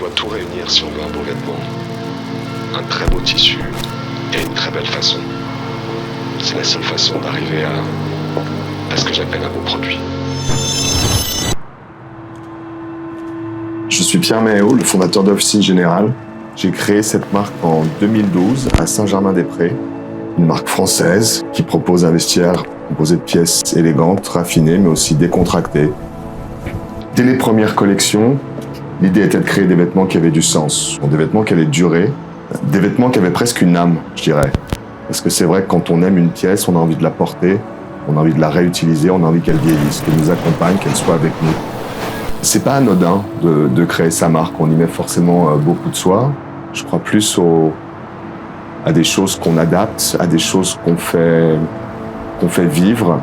doit tout réunir si on veut un beau vêtement. Un très beau tissu et une très belle façon. C'est la seule façon d'arriver à ce que j'appelle un beau produit. Je suis Pierre Méhéo, le fondateur d'Officine Générale. J'ai créé cette marque en 2012 à Saint-Germain-des-Prés, une marque française qui propose un vestiaire composé de pièces élégantes, raffinées, mais aussi décontractées. Dès les premières collections, l'idée était de créer des vêtements qui avaient du sens, des vêtements qui allaient durer, des vêtements qui avaient presque une âme, je dirais. Parce que c'est vrai que quand on aime une pièce, on a envie de la porter, on a envie de la réutiliser, on a envie qu'elle vieillisse, qu'elle nous accompagne, qu'elle soit avec nous. C'est pas anodin de créer sa marque, on y met forcément beaucoup de soi. Je crois plus à des choses qu'on adapte, à des choses qu'on fait vivre.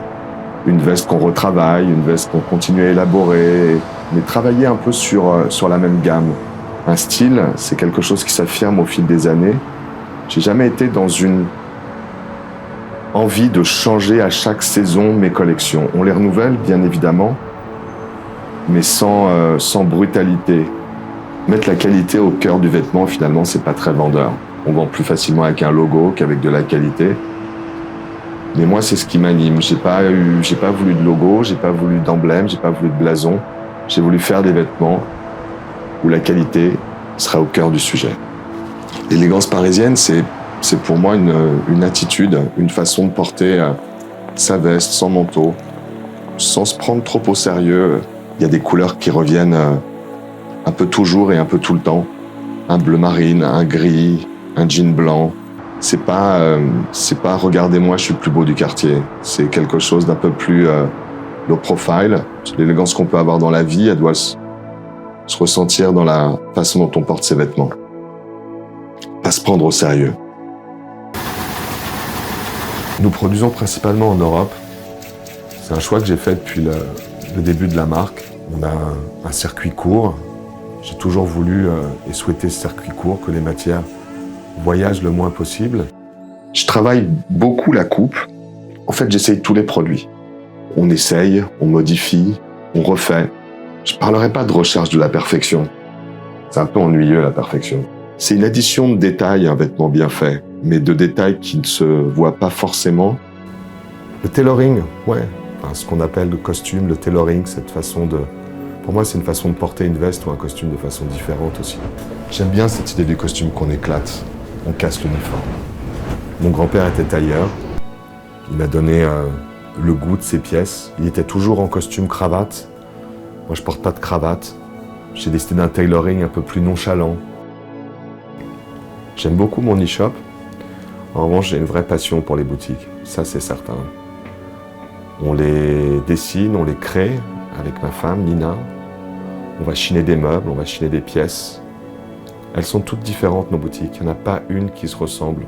Une veste qu'on retravaille, une veste qu'on continue à élaborer, mais travailler un peu sur la même gamme. Un style, c'est quelque chose qui s'affirme au fil des années. J'ai jamais été dans une envie de changer à chaque saison mes collections. On les renouvelle, bien évidemment, mais sans brutalité. Mettre la qualité au cœur du vêtement, finalement, c'est pas très vendeur. On vend plus facilement avec un logo qu'avec de la qualité. Mais moi, c'est ce qui m'anime. J'ai pas voulu de logo, j'ai pas voulu d'emblème, j'ai pas voulu de blason. J'ai voulu faire des vêtements où la qualité sera au cœur du sujet. L'élégance parisienne, c'est pour moi une attitude, une façon de porter sa veste, son manteau, sans se prendre trop au sérieux. Il y a des couleurs qui reviennent un peu toujours et un peu tout le temps. Un bleu marine, un gris, un jean blanc. C'est pas regardez-moi, je suis le plus beau du quartier. C'est quelque chose d'un peu plus low profile. L'élégance qu'on peut avoir dans la vie, elle doit se ressentir dans la façon dont on porte ses vêtements. Pas se prendre au sérieux. Nous produisons principalement en Europe. C'est un choix que j'ai fait depuis le début de la marque. On a un circuit court. J'ai toujours voulu et souhaité ce circuit court, que les matières voyagent le moins possible. Je travaille beaucoup la coupe. En fait, j'essaye tous les produits. On essaye, on modifie, on refait. Je parlerai pas de recherche de la perfection. C'est un peu ennuyeux, la perfection. C'est une addition de détails, un vêtement bien fait, mais de détails qui ne se voient pas forcément. Le tailoring, ouais. Enfin, ce qu'on appelle le costume, le tailoring, cette façon de... Pour moi, c'est une façon de porter une veste ou un costume de façon différente aussi. J'aime bien cette idée du costume qu'on éclate, on casse l'uniforme. Mon grand-père était tailleur. Il m'a donné le goût de ses pièces. Il était toujours en costume cravate. Moi, je porte pas de cravate. J'ai décidé d'un tailoring un peu plus nonchalant. J'aime beaucoup mon e-shop. En revanche, j'ai une vraie passion pour les boutiques. Ça, c'est certain. On les dessine, on les crée avec ma femme, Nina. On va chiner des meubles, on va chiner des pièces. Elles sont toutes différentes, nos boutiques. Il n'y en a pas une qui se ressemble.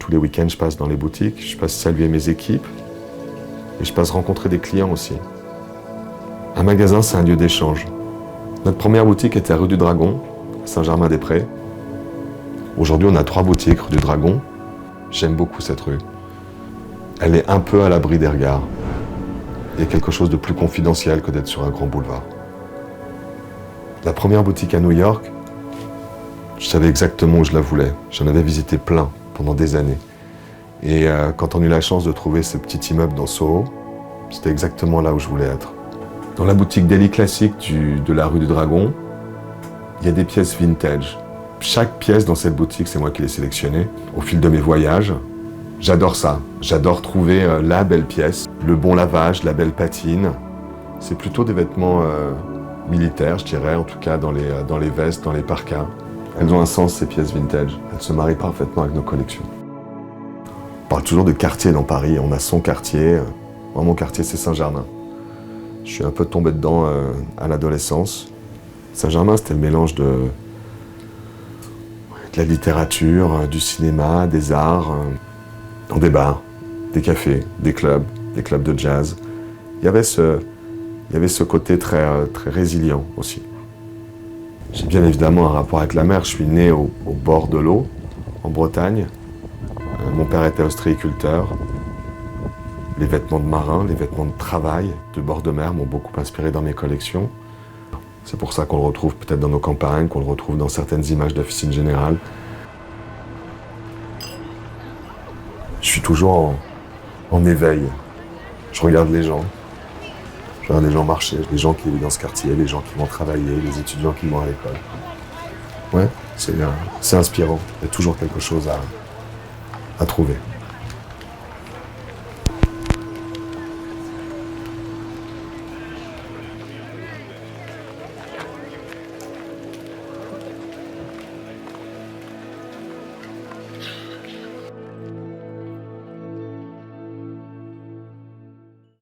Tous les week-ends, je passe dans les boutiques, je passe saluer mes équipes et je passe rencontrer des clients aussi. Un magasin, c'est un lieu d'échange. Notre première boutique était à rue du Dragon, à Saint-Germain-des-Prés. Aujourd'hui, on a 3 boutiques rue du Dragon. J'aime beaucoup cette rue. Elle est un peu à l'abri des regards. Il y a quelque chose de plus confidentiel que d'être sur un grand boulevard. La première boutique à New York, je savais exactement où je la voulais. J'en avais visité plein pendant des années. Et quand on a eu la chance de trouver ce petit immeuble dans Soho, c'était exactement là où je voulais être. Dans la boutique Daily Classic de la rue du Dragon, il y a des pièces vintage. Chaque pièce dans cette boutique, c'est moi qui l'ai sélectionnée au fil de mes voyages. J'adore ça. J'adore trouver la belle pièce, le bon lavage, la belle patine. C'est plutôt des vêtements militaires, je dirais, en tout cas dans les vestes, dans les parkas. Elles ont un sens, ces pièces vintage. Elles se marient parfaitement avec nos collections. On parle toujours de quartier dans Paris. On a son quartier. Moi, mon quartier, c'est Saint-Germain. Je suis un peu tombé dedans à l'adolescence. Saint-Germain, c'était le mélange de la littérature, du cinéma, des arts, des bars, des cafés, des clubs de jazz. Il y avait ce côté très résilient aussi. J'ai bien évidemment un rapport avec la mer. Je suis né au bord de l'eau, en Bretagne. Mon père était ostréiculteur. Les vêtements de marin, les vêtements de travail de bord de mer m'ont beaucoup inspiré dans mes collections. C'est pour ça qu'on le retrouve peut-être dans nos campagnes, qu'on le retrouve dans certaines images d'officine générale. Je suis toujours en éveil. Je regarde les gens. Je regarde les gens marcher, les gens qui vivent dans ce quartier, les gens qui vont travailler, les étudiants qui vont à l'école. Ouais, c'est inspirant. Il y a toujours quelque chose à trouver.